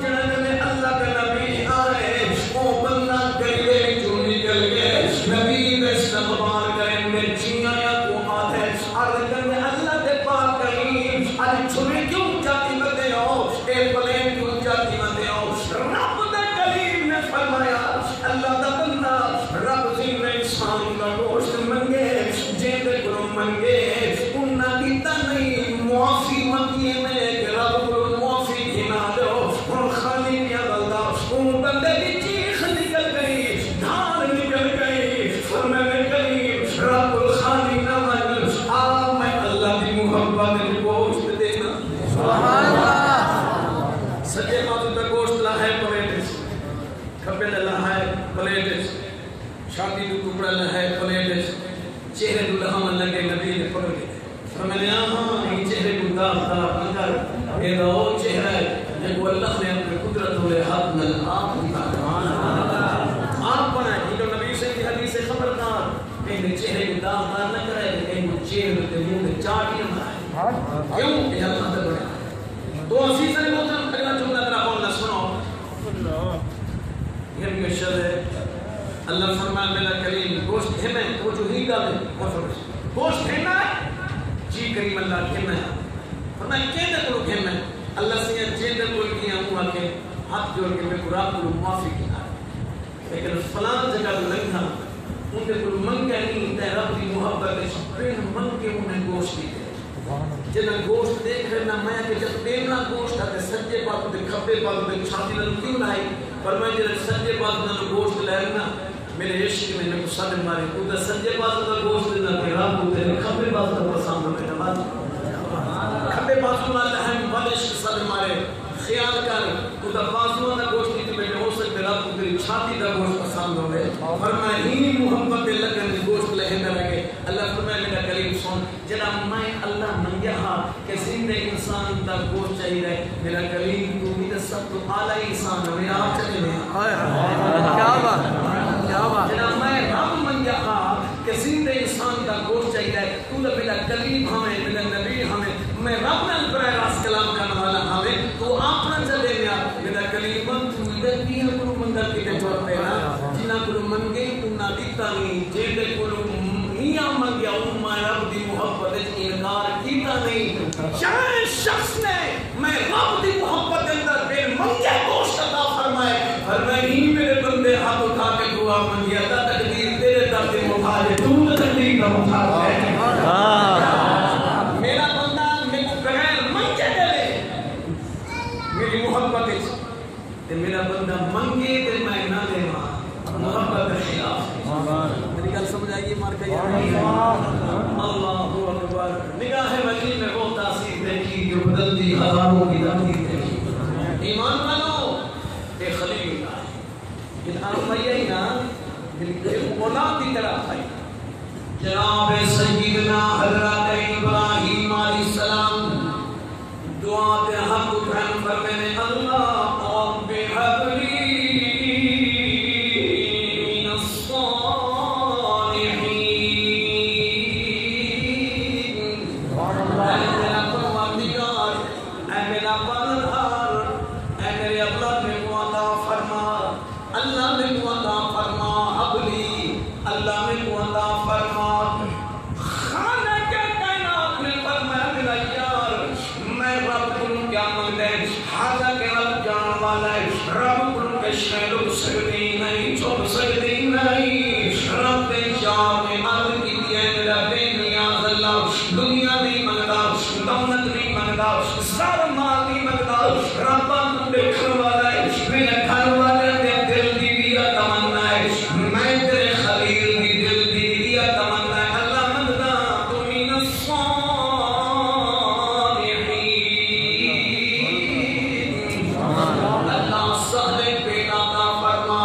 جڑے نے اللہ کے نبی آئے وہ بندہ کریے جو نکل گئے نبی میں استقبال کریں گے جینا یا کو آدھے عرض کرنے اللہ دے پاک کریم آج چھوڑے کیوں جاتی مدے ہو اے پلین کیوں جاتی مدے ہو رب دے کریم نے فرمایا اللہ دا بندہ رب زین انسان کا گوشت منگے جیندے کرو منگے انہا دیتا نہیں معافی منگیے میں کہ رب کو معافی گھنا دو اور خالی کیا بلدہ ان بندے کی چیخ نکل گئی دھار نکل گئی فرمانے کریم رب الخالی نہ من میں اللہ کی محبت نے گوشت دینا سجے باتوں تک گوشت لہائے پلیٹس کھپے لہائے پلیٹس شادی دو ٹکڑا لہائے پلیٹس چہرے دو لہمن لگے نبی نے پکڑ گئے فرمانے آہاں یہ چہرے کو دار منگر اے دو چہرہ ہے جو اللہ نے اپنے قدرت ہوئے حد نل آپ بنائے یہ جو نبی سے کی حدیث خبردار کہیں چہرے کو دار نہ کرے کہیں چہرے کے منہ میں چاٹی نہ بنائے کیوں کہ اللہ نے بنائے تو عزیز نے محترم اگلا جملہ میرا بولنا سنو یہ بھی شر ہے اللہ فرمائے میرا کریم گوشت کھینا ہے وہ جو ہی ڈالے گوشت کھینا ہے جی کریم اللہ کھینا ہے فرمائے کہنے کو کھینا ہے اللہ سے یہ جیدہ کوئی کیا ہوا کہ ہاتھ جوڑ کے میں قرآن کو معافی کیا ہے لیکن فلان جگہ لنگا ان کے کوئی منگا نہیں تے رب دی محبت ہے پھر منگ کے انہیں گوشت دی دے جنہ گوشت دیکھ رہنا میں کہ جب دینا گوشت ہے سجے پاس دے کھپے پاس دے چھاتی نہ کیوں لائی پر میں جب سجے پاس نہ گوشت لہرنا میرے عشق میں نے کو صدر مارے تو دا سجے پاس نہ گوشت نہ کہ رب کو دے کھپے پاس نہ پسند میں نماز کھپے پاس نہ لہم بالش صدر مارے خیال کر تو دا پاسوں نہ گوشت کی میں ہو سکتے رب کو تیری چھاتی دا گوشت پسند ہوئے فرمائے ہی محبت لگن دی گوشت لہنے لگے اللہ فرمائے میرا کریم سن جنا میں اللہ منگیا ہاں کہ زندہ انسان دا گوشت چاہیے میرا کریم تو بھی سب تو اعلی انسان ہے میرا آپ چلے کیا بات جنا میں رب منگیا ہاں کہ زندہ انسان دا گوشت چاہیے تو میرا کریم ہمیں میرا نبی ہمیں میں رب نے برائے راست کلام کرنے والا ہمیں تو آپ نہ چلے گیا میرا کلیمن تو ادھر کی ہے کو مندر کی جواب دینا جنا کو منگے تو نہ دیتا نہیں جیدے کو میاں منگیا رب دی محبت انکار کیتا نہیں شخص نے میں رب دی محبت اندر بے منگے گوشت عطا فرمائے فرمائے ہی میرے بندے ہاتھ اٹھا کے دعا منگی اللہ تقدیر تیرے درد محتاج ہے تو تقدیر کا محتاج ہے میرا بندہ میرے کو بغیر منگے دے لے میری محبت ہے میرا بندہ منگے تے میں نہ دے محبت کے خلاف میری گل سمجھ آئیے مار کے اللہ اکبر نگاہ وجی میں وہ تاثیر دیکھی جو بدلتی ہزاروں کی تاثیر دیکھی ایمان مانو کہ خلیل اللہ انسان بھائی ہی نا دل اولاد کی طرح آئی جناب سیدنا حضرت ابراہیم علیہ السلام دعا دے حق اٹھائیں فرمائے اللہ رب حب لی من الصالحین اے میرا پروردگار اے میرا پروردگار اے میرے اللہ میں عطا فرما اللہ میں عطا فرما حب لی اللہ میں عطا فرما خالق کائنات میں فرمایا میرا یار میں رب کو کیا مانگتا ہے حالانکہ رب جان والا ہے رب کو کے شہر سکتی نہیں چھوڑ سکتی نہیں رب کے جان میں عرض کی ہے میرا بے نیاز اللہ دنیا نہیں مانگتا دولت نہیں مانگتا سارا مال نہیں مانگتا رب کو دیکھنے والا ہے میرے گھر والے دے دل دی بھی تمنا ہے میں تیرے خلیل دی دل دی بھی تمنا ہے اللہ مانگتا تو من اللہ سہلے بیٹا عطا فرما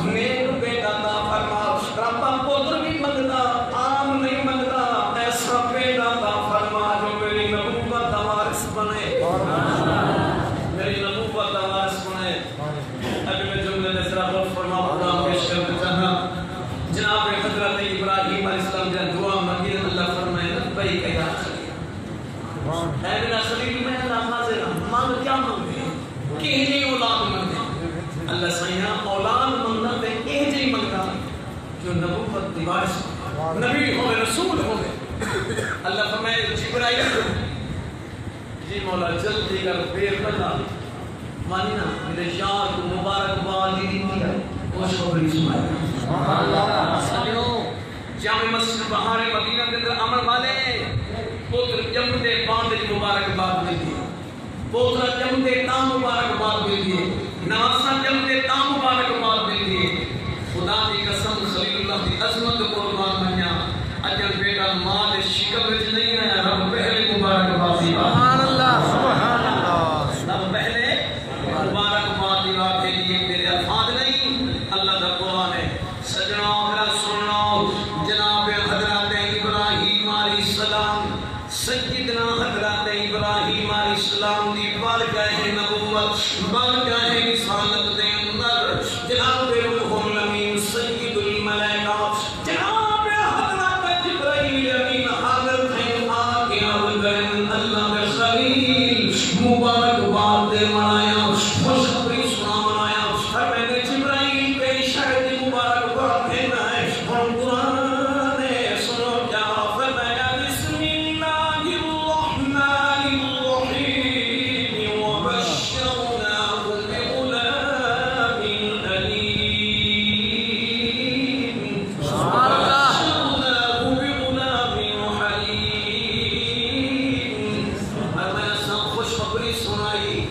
نیک بیٹا عطا فرما رب پتر بھی منگتا عام نہیں منگتا ایسا بیٹا عطا فرما جو میری نبوت کا وارث بنے میری نبوت کا وارث بنے ابھی میں جملے میں ذرا غور فرما قرآن پیش کرنا چاہنا جناب حضرت ابراہیم علیہ السلام جب دعا مانگی اللہ فرمائے بھائی کیا اے میرا خلیل میں اللہ حاضر مانگ کیا مانگتے ہیں کہ جی اولاد مانگتے اللہ سیاں اولاد مانگنا تے اے جی مانگنا جو نبوت دی وارث نبی ہوئے رسول ہوئے اللہ فرمائے جبرائیل جی مولا جلدی کر پیر بنا مانی نا میرے یار کو مبارک بادی دیتی ہے خوش خبری سنائے سنو جامع مسجد بہار مدینہ کے اندر عمر والے پوتر جمدے باندے مبارک باد ملتی ہے پوتر جمدے تام مبارک باد ملتی ہے نواسا جمدے تام مبارک باد ملتی ہے خدا دی قسم خلیل اللہ دی عظمت قربان منیا اجل بیٹا ماں دے شکل وچ نہیں آیا رب پہلے مبارک باد دی سبحان اللہ سبحان اللہ رب پہلے مبارک باد دی بات ہے میرے الفاظ نہیں اللہ دا قرآن ہے سجنا میرا سننا جناب حضرت ابراہیم علیہ السلام سیدنا حضرت ابراہیم علیہ السلام دی بارگاہ نبوت بارگاہ رسالت دے اندر جناب روح الامین سید الملائکہ جناب حضرت جبرائیل امین حاضر تھے آگے آگن اللہ کے خلیل مبارک باد دے منایا خوشخبری سنا منایا ہر میں نے جبرائیل پہ شاید مبارک باد دینا ہے اور قرآن نے سنو کیا فرمایا بسم اللہ الرحمن الرحیم وبشرناہ بغلام علیم وبشرناہ بغلام حلیم اور میں نے سب خوشخبری سنائی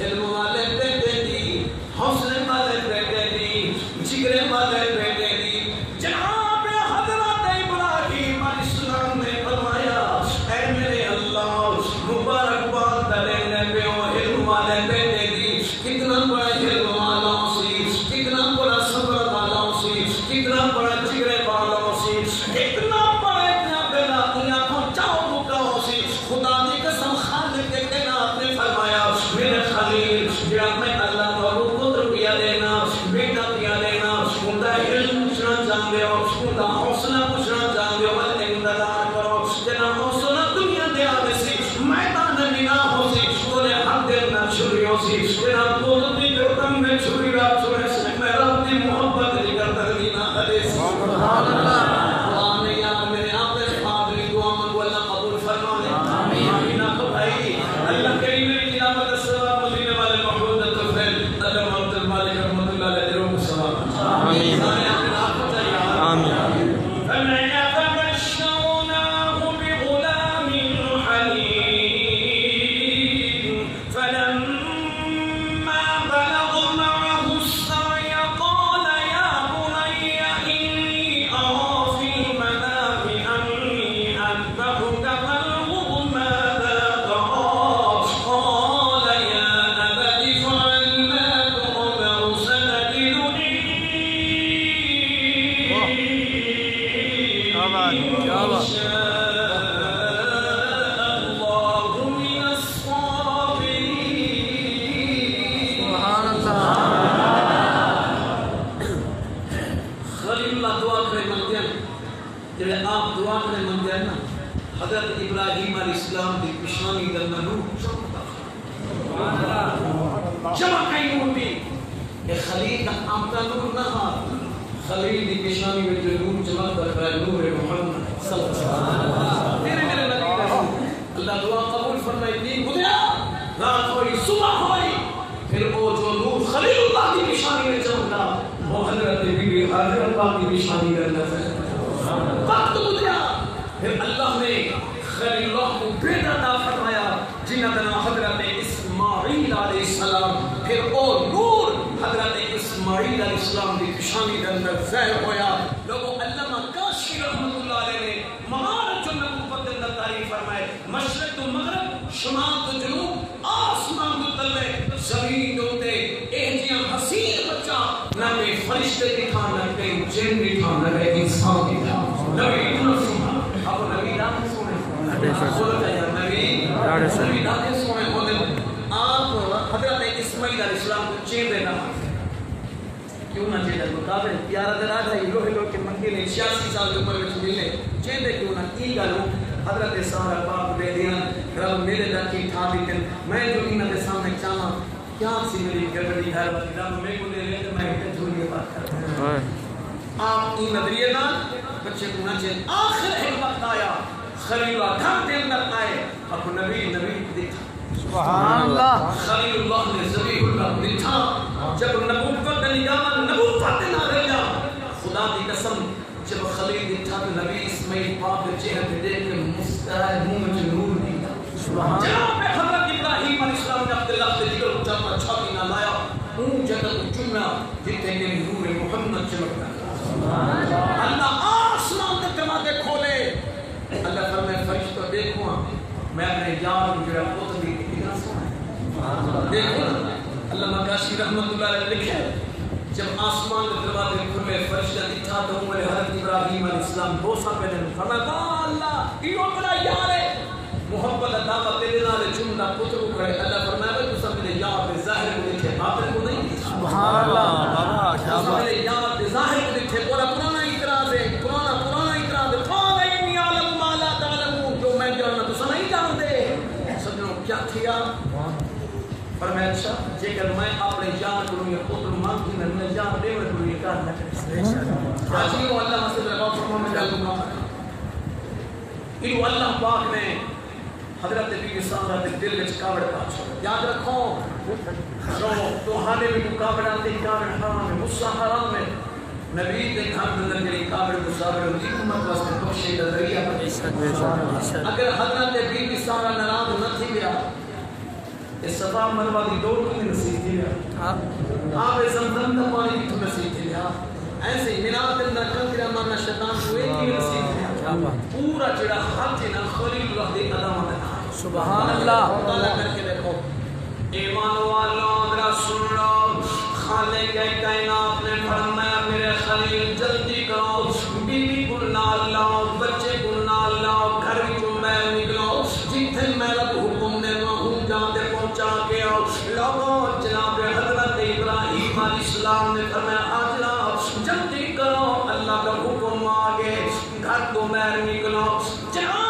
علم والے بیٹے دی حوصلے والے بیٹے دی جگرے والے بیٹے دی جناب حضرت ابراہیم علیہ السلام نے فرمایا اے میرے اللہ مبارک باد دلینے پہ علم والے بیٹے دی کتنا بڑا علم والا سی کتنا بڑا صبر والا سی کتنا بڑا جگرے والا سی کتنا بڑا اتنا بڑا دنیا کو چاہو بکا ہو سی خدا دی قسم خالق کے کائنات نے فرمایا میرے خلیل جب میں اللہ کا پتر پیا دینا بیٹا پیا دینا اندہ علم پوچھنا چاہتے ہو اندہ حوصلہ پوچھنا چاہتے ہو بلکہ انتظار کرو جنا حوصلہ دنیا دے آنے سی میدان بنا ہو سی تولے حق دل نہ چھوڑی ہو سی جنا پتر دی گردن میں چھوڑی رات چھوڑے سی میں رب دی محبت دی گردن دینا حدیث سبحان اللہ قرآن یاد میرے آپ نے فادری دعا منگو اللہ قبول فرمانے آمین آمین آپ بھائی حضرت ابراہیم علیہ السلام دی پیشانی درنا نور جمع کئی نور دی کہ خلیل کا آمدہ نور نہ ہا خلیل دی پیشانی میں جو نور چمک در ہے نور محمد صلی اللہ علیہ وسلم میرے نبی رسول اللہ دعا قبول فرمائے دین گدیا رات ہوئی صبح ہوئی پھر وہ جو نور خلیل اللہ کی پیشانی میں چمکا وہ حضرت بی بی حاجر اللہ کی پیشانی میں نظر وقت گدیا پھر اللہ نے خلیل اللہ کو بیٹا عطا فرمایا جنہ کا نام حضرت اسماعیل علیہ السلام پھر وہ نور حضرت اسماعیل علیہ السلام کی پیشانی کے اندر ظاہر ہویا لوگوں علامہ کاشی رحمۃ اللہ علیہ نے مہارت النبوت کے اندر تعریف فرمائے مشرق تو مغرب شمال تو جنوب آسمان تو تلے زمین ہوتے ایجیاں حسین بچہ نہ کوئی فرشتے کی تھا نہ کوئی جن کی تھا نہ کوئی انسان کی تھا نبی سنا اب نبی داتے سونے سولتا ہے نبی داتے سونے ہونے آپ حضرت اسماعیل علیہ السلام کو چین دینا کیوں نہ چین دینا کابل پیارا دراج ہے ہلو ہلو کے منگی نے 86 سال کے عمر میں ملنے چین دے کیوں نہ کی گالوں حضرت سارا پاک دے دیا رب میرے لکی تھا لیکن میں جو انہوں نے سامنے چاہاں کیا سی میری گردی ہے رب میں کو لے لے تو میں ایک جھولیے بات کرتا ہوں آپ کی نظریے نہ بچے کو نہ چین آخر ایک وقت آیا خلیلہ گھر دے اندر آئے اب نبی دیکھا سبحان اللہ خلیل اللہ نے ذبیح اللہ دیکھا جب نبوت نگاہ نبوت نہ رہا خدا کی قسم جب خلیل دیکھا تو نبی اسماعیل پاک کے چہرے پہ دیکھ کے مسکرائے منہ میں نور نکلا جہاں پہ حضرت ابراہیم علیہ السلام نے اپنے لفظ ذکر اچھا چھاتی نہ لایا اون جگہ کو چنا جتنے کے نور محمد چمکتا اللہ آسمان کے دروازے کھولے اللہ فرمائے فرشتوں دیکھو میں اپنے یار جو پوت دی کتنا سونا دیکھو اللہ مکاشی رحمت اللہ علیہ لکھے جب آسمان کے دروازے کھلے فرشتہ دکھا تو عمر حضرت ابراہیم علیہ السلام بوسا پہنے فرمایا اللہ یہ بڑا یار ہے محبت عطا تیرے نال چمنا پتر کو کرے اللہ فرمایا تو سب میرے یار پہ ظاہر کو دیکھے باطن کو نہیں سبحان اللہ بابا کیا بات میرے یار پہ ظاہر کو دیکھے پورا پرانا اعتراض ہے پرانا اعتراض ہے قال انی علم ما لا تعلمون جو میں جاننا تو نہیں جانتے سجنوں کیا کیا فرمایا اچھا جے کہ میں اپنے جان کو یہ پتر مانگی میں جان دے میں تو یہ کار نہ کرے حاجی وہ اللہ مسجد لگا فرما میں جان دوں گا انو اللہ پاک نے حضرت بی سارا کے دل وچ کاوڑ پاچ یاد رکھو تو حالے میں کاوڑ آتے کاوڑ حرام ہے غصہ حرام ہے نبی کے گھر میں میری کاوڑ مصابر دی امت واسطے کوشش کا ذریعہ اگر حضرت بی سارا ناراض نہ تھی گیا اس صفا مروا دی دوڑ کی نصیب تھی گیا آپ زمزم کا پانی کی تو نصیب تھی گیا ایسے مینار کے اندر کنکرا مارنا شیطان کو ایک ہی نصیب تھی پورا جڑا حج نہ خلیل اللہ دی علامت ہے سبحان اللہ اللہ کر کے دیکھو ایمان والوں ذرا سن لو خالق کائنات نے فرمایا میرے خلیل جلدی کرو بیوی کو نال لاؤ بچے کو نال لاؤ گھر وچوں میں نکلو جتھے میرا حکم نے وہاں جاتے پہنچا کے آؤ لوگوں جناب حضرت ابراہیم علیہ السلام نے فرمایا آجلا جلدی کرو اللہ کا حکم آگے گھر کو میں نکلو جہاں